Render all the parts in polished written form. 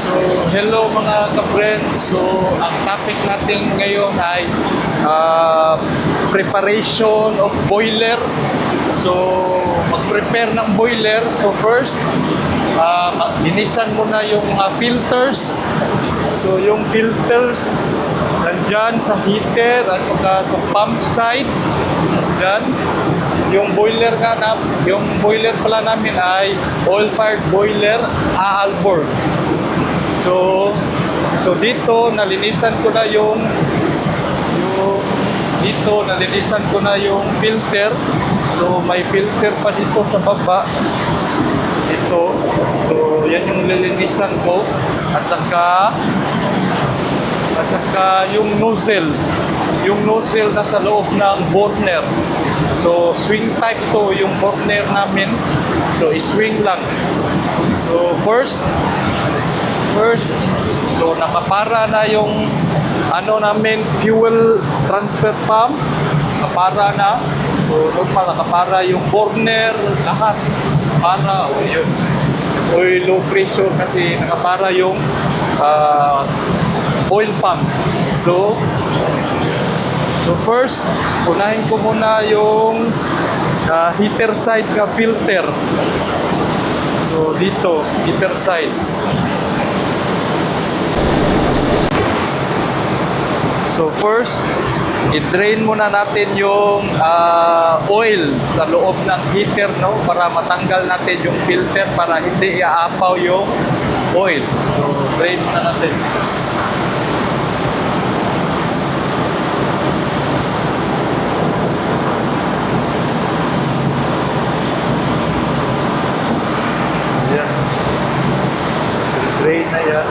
So, hello mga ka-friends. So, ang topic natin ngayon ay preparation of boiler. So, mag-prepare ng boiler. So, first, linisan mo na yung mga filters. So, yung filters nandyan sa heater at saka sa pump side. Nandyan. Yung boiler yung boiler pala namin ay oil-fired boiler Aalborg. So dito nalinisan ko na yung filter. So may filter pa dito sa baba. Ito. So yan yung lilinisan ko at saka yung nozzle. Yung nozzle na sa loob ng burner. So swing type to yung burner namin. So swing lang. So first, so nakapara na yung namin fuel transfer pump. Nakapara na. So normal nakapara yung burner, lahat para yun. Oil low pressure kasi nakapara yung oil pump. So first, unahin ko muna yung heater side na filter. So dito, heater side. So first, i-drain muna natin yung oil sa loob ng heater, no, para matanggal natin yung filter para hindi iaapaw yung oil. So drain muna natin. Ayan. Drain na yan.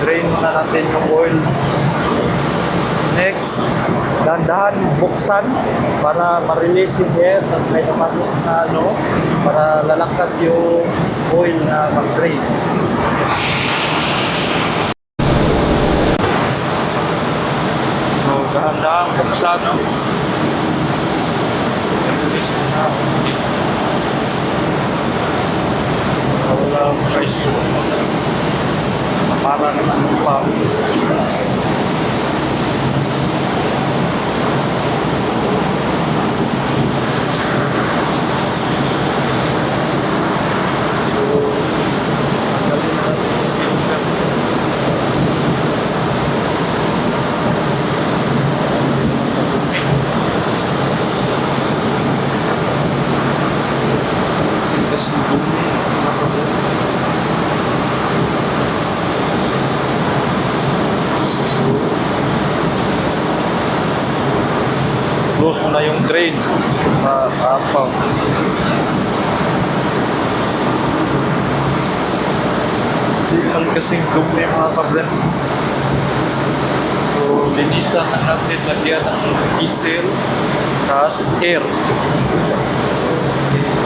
Drain muna natin yung oil. Next, dahan-dahan buksan para ma-release yung air, tapos may napasok na para lalakas yung oil na mag-drain. So, dahan-dahan buksan, no? Release muna. Wala pressure. Para naman pa. Close mo na yung drain. Maapaw. Hindi man kasing dumi mga kablen. So, linisan na natin lagyan ng diesel, gas, air.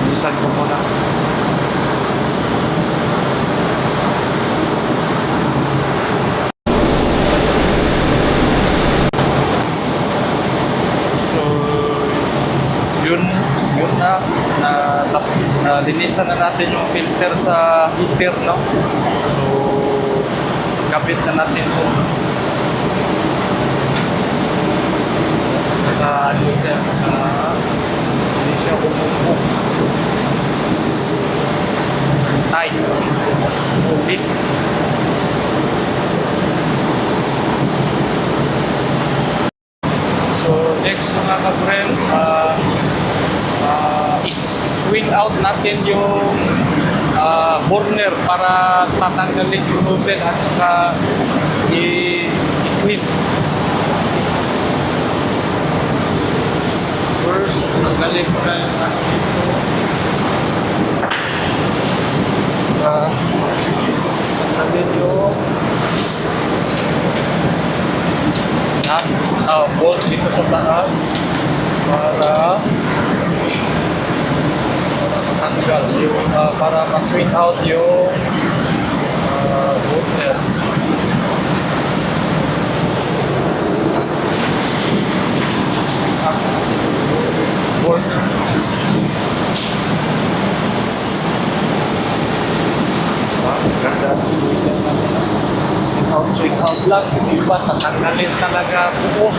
Linisan ko muna. Yun na linisan na natin yung filter sa heater, no? So kabit na natin ito. Hindi siya bumubog. Tight. Bumubig. So next mga ka-friend, swing out natin yung burner para tatanggalin yung nozzle at saka i-clean. First, tanggalin ko na yung saka tanggalin yung bolt dito sa taas para matanggal yung para ma-swing out yung water. naka-vlog, yung iba tatanggalin talaga buo.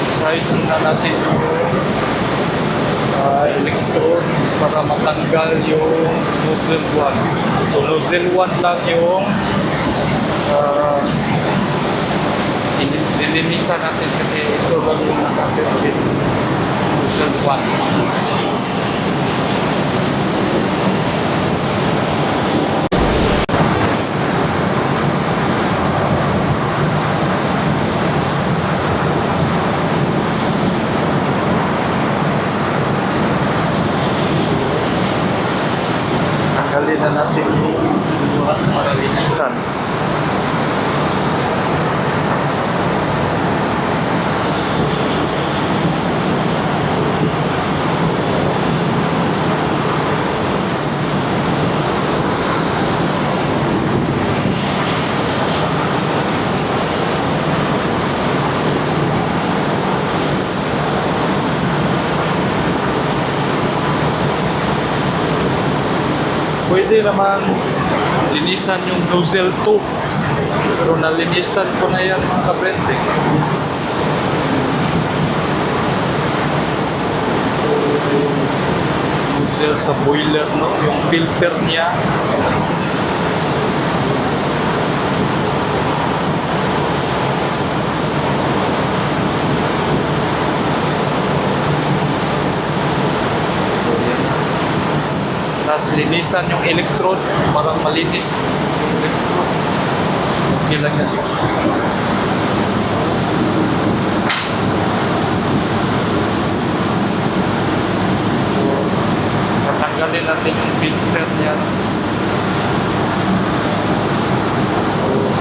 Side na natin yung electrode para matanggal yung nozzle 1. So nozzle 1 lang yung nilinisan natin kasi ito lang yung nakaservice nozzle 1. Tanggalin na natin yung buhat para linisan. Pwede naman linisan yung nozzle 2. Pero nalinisan ko na yan mga kabrente. Nozzle sa boiler, no? Yung filter niya. Tapos linisan yung electrode, parang malinis yung electrode. Okay lang yan. Tatanggalin natin yung filter niya.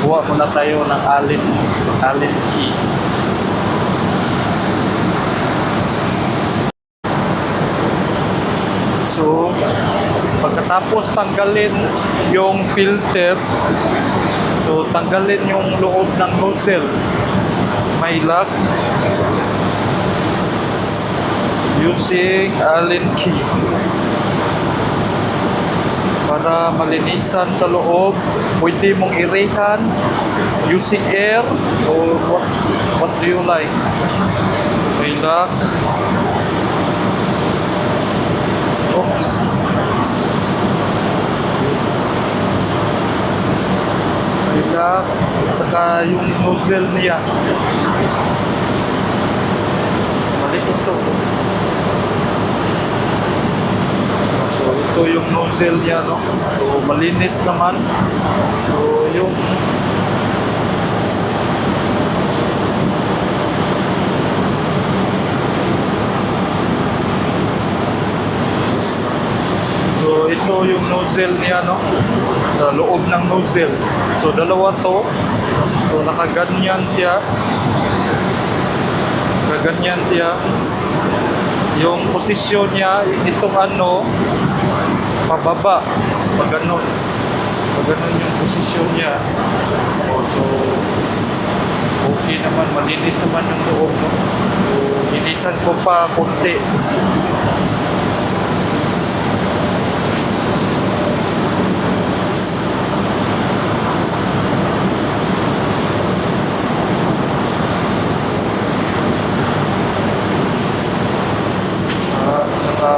Kuha muna tayo ng Allen key. So, pagkatapos tanggalin yung filter, so tanggalin yung loob ng nozzle. May lock using Allen key para malinisan sa loob. Pwede mong irihan using air or what do you like. May lock. Oops. At saka yung nozzle niya. Maliit ito. So ito yung nozzle niya, no? So malinis naman. So yung ito yung nozzle niya, no? Sa loob ng nozzle. So dalawa to. So nakaganyan siya. Nakaganyan siya. Yung posisyon niya, itong ano, pababa. Pag ganun. Pag ganun yung posisyon niya. So okay naman, malinis naman yung loob, no? So linisan ko pa konti.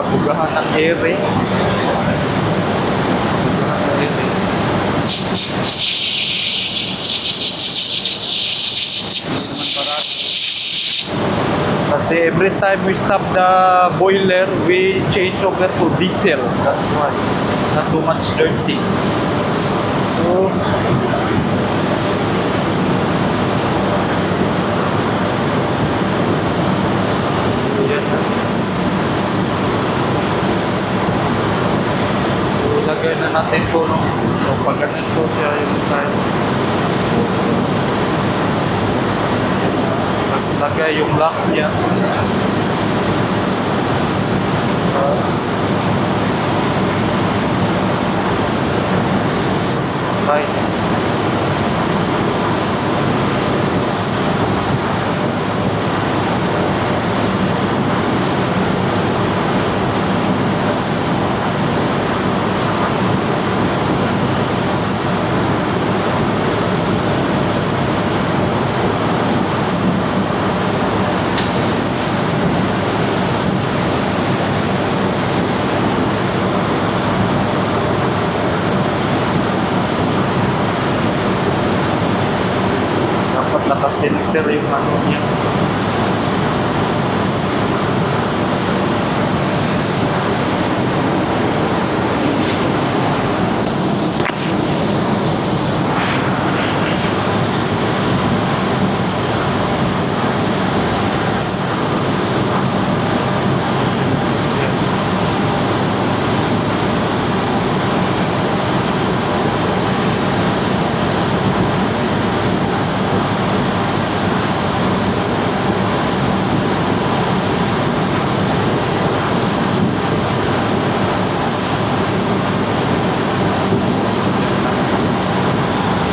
Bugahan ng ere. Bugahan ng ere. Kasi every time we stop the boiler, we change over to diesel. That's why. Not too much dirty. So, ilagay na natin po, no? So pag ganito siya yung style, tapos lagay yung lock niya, tapos center yung ano niya.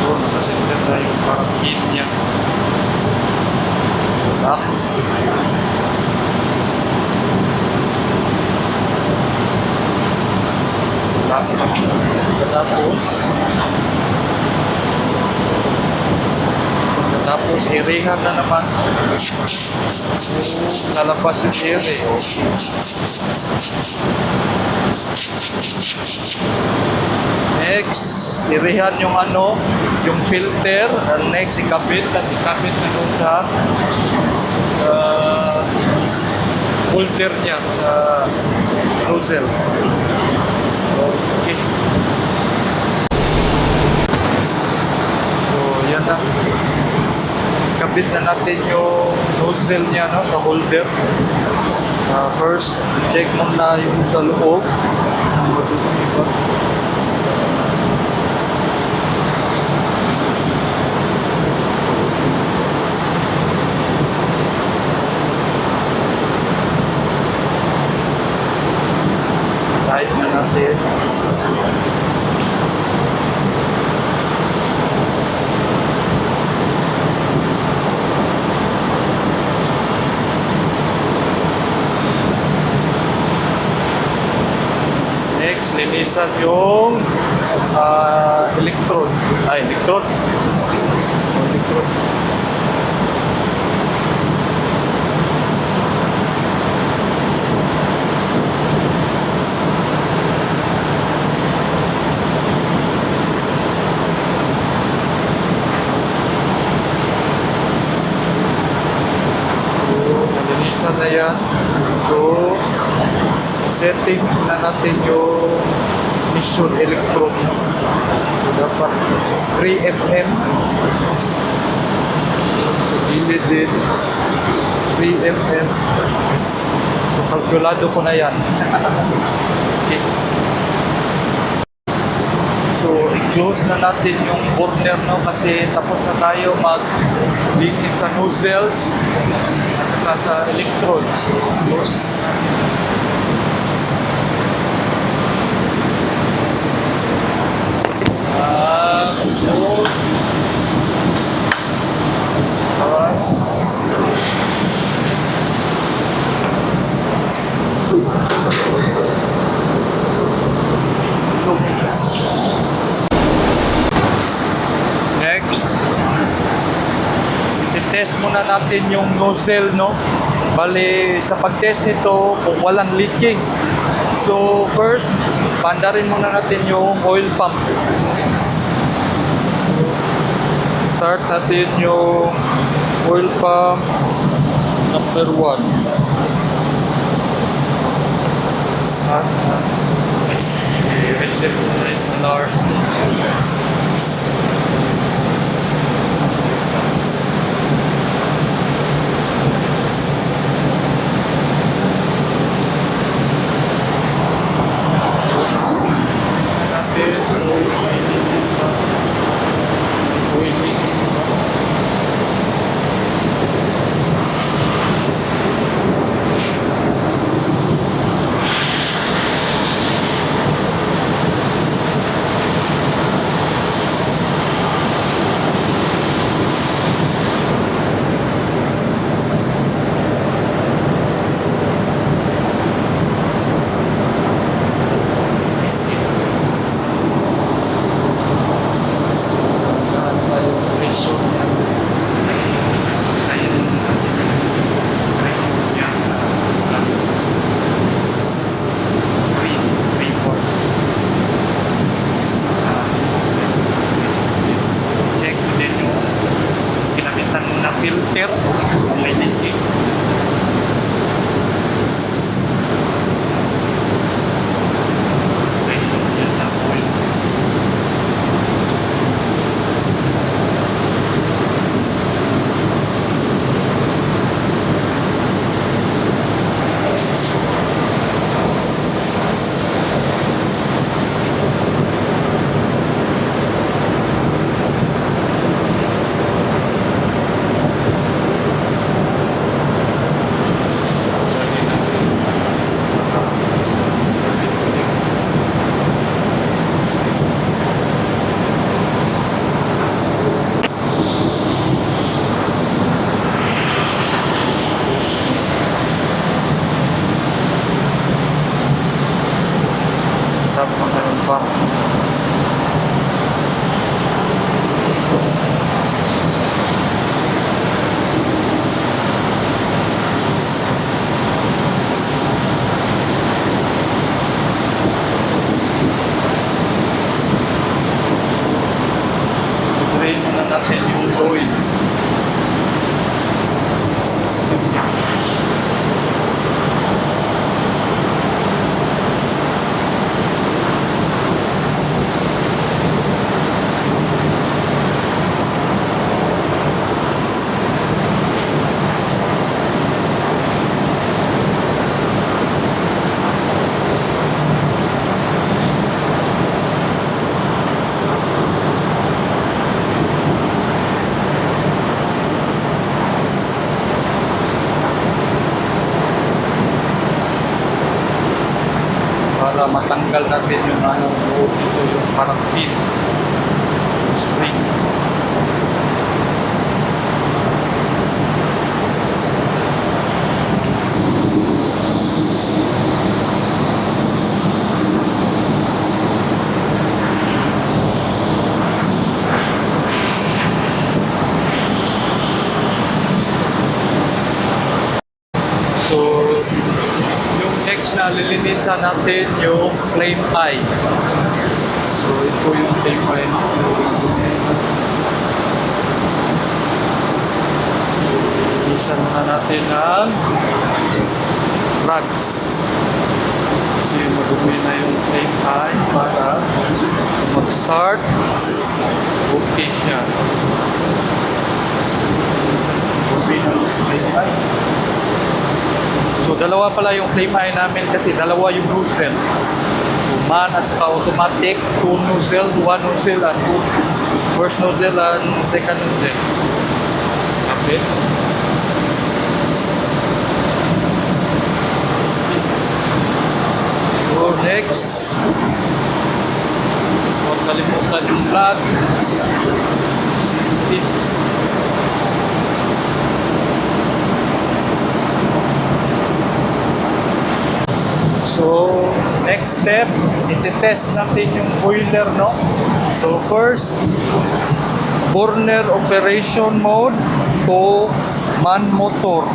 Doon, naka-center na yung parang pin niya. Lock. Pagkatapos irihan na naman yung lalabas yung ere. Next, irihan yung ano, yung filter. And next, ikabit na doon sa holder niya sa nozzles. Okay. So, yan na. Kabit na natin yung nozzle niya no, sa holder. First, check muna yung sa loob. Tight na natin. Next, linisan yung electrode. Electrode. Electrode. Nalinisan na yan. So, setting na natin yung mission electrode. So, dapat 3 mm. Sa gilid din. 3 mm. So, kalkulado ko na yan. Okay. So, i-close na natin yung burner no, kasi tapos na tayo mag-linis sa nozzles at saka sa electrode. So, close. Close. Tapos. Next, i-test muna natin yung nozzle, no? Bali, sa pag-test nito, kung walang leaking. So, first, pandarin muna natin yung oil pump. Start natin yung oil pump number 1. Start na. I-reset na yung alarm. para matanggal natin yung ano, ito yung parang pin, spring. So, yung next na lilinisan natin yung flame eye. So, ito yung flame eye. Lilinisan muna natin ng rags. Kasi madumi na yung flame eye para mag-start. Okay siya. Madumi na yung flame eye. So, dalawa pala yung flame eye namin kasi dalawa yung nozzle. So, man at saka automatic, 2 nozzle, 1 nozzle, and 2 first nozzle and second nozzle. Okay. So, next, huwag kalimutan yung plug. So, next step, iti-test natin yung boiler, no? So, first, burner operation mode to man motor.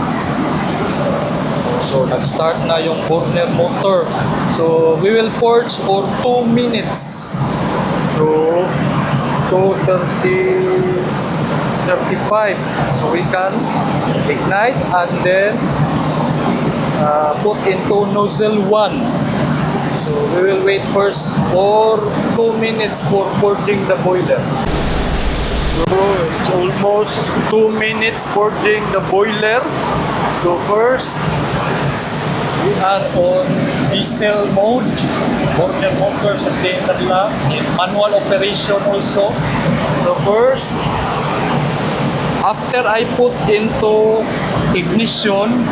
So, nag-start na yung burner motor. So, we will purge for 2 minutes. So, 2:35. So, we can ignite and then put into nozzle 1. So we will wait first for 2 minutes for purging the boiler. So it's almost 2 minutes purging the boiler. So first, we are on diesel mode. Burner motor sa tinted lang. In manual operation also. So first, after I put into ignition,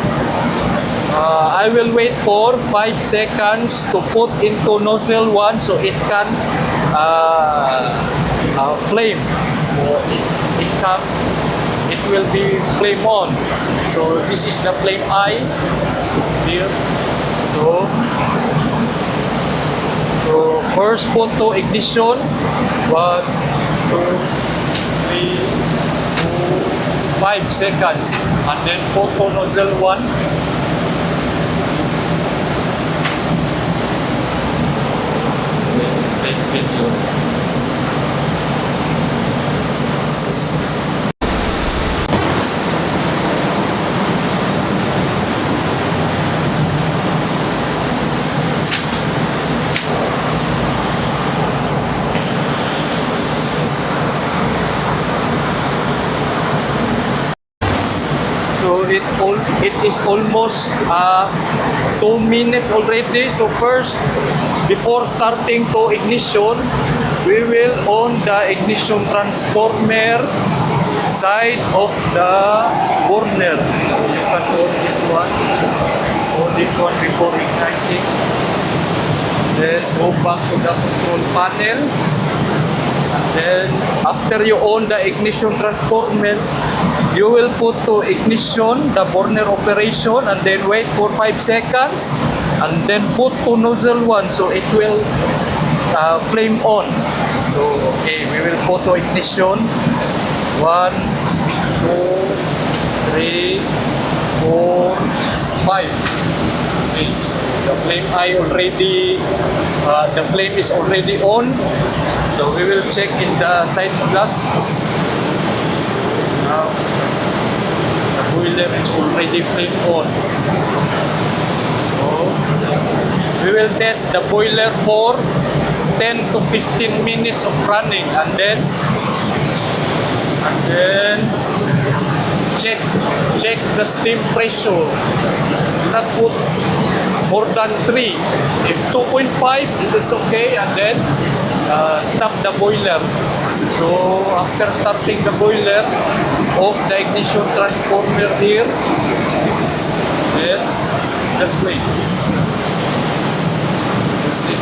I will wait for 5 seconds to put into nozzle 1 so it can flame. So it will be flame on. So this is the flame eye here. So first put to ignition. 1, 2, 3, 4, 5 seconds, and then put to nozzle 1. So it is almost 2 minutes already. So first, before starting to ignition, we will on the ignition transformer side of the burner. You can on this one before igniting. Then go back to the control panel. And then after you on the ignition transformer, you will put to ignition the burner operation and then wait for 5 seconds and then put to nozzle 1 so it will flame on. So okay, we will put to ignition 1, 2, 3, 4, 5. Okay, so the flame eye already, the flame is already on. So we will check in the side glass. Now the boiler is already flame on. So we will test the boiler for 10 to 15 minutes of running and then check the steam pressure. Do not put more than 3. If 2.5, it's okay, and then stop the boiler. So after starting the boiler, off the ignition transformer here, then just wait. Just wait.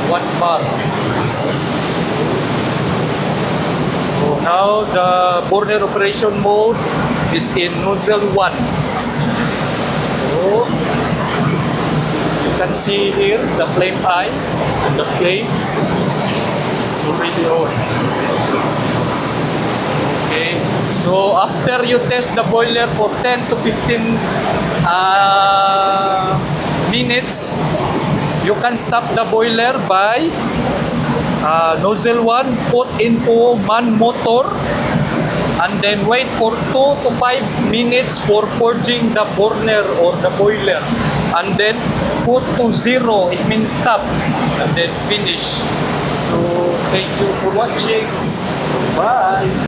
1 bar. So now the burner operation mode is in nozzle 1. So you can see here the flame eye and the flame is already on. Okay, so after you test the boiler for 10 to 15 minutes, you can stop the boiler by nozzle 1, put into man motor, and then wait for 2 to 5 minutes for purging the burner or the boiler, and then put to 0, it means stop, and then finish. So thank you for watching. Bye.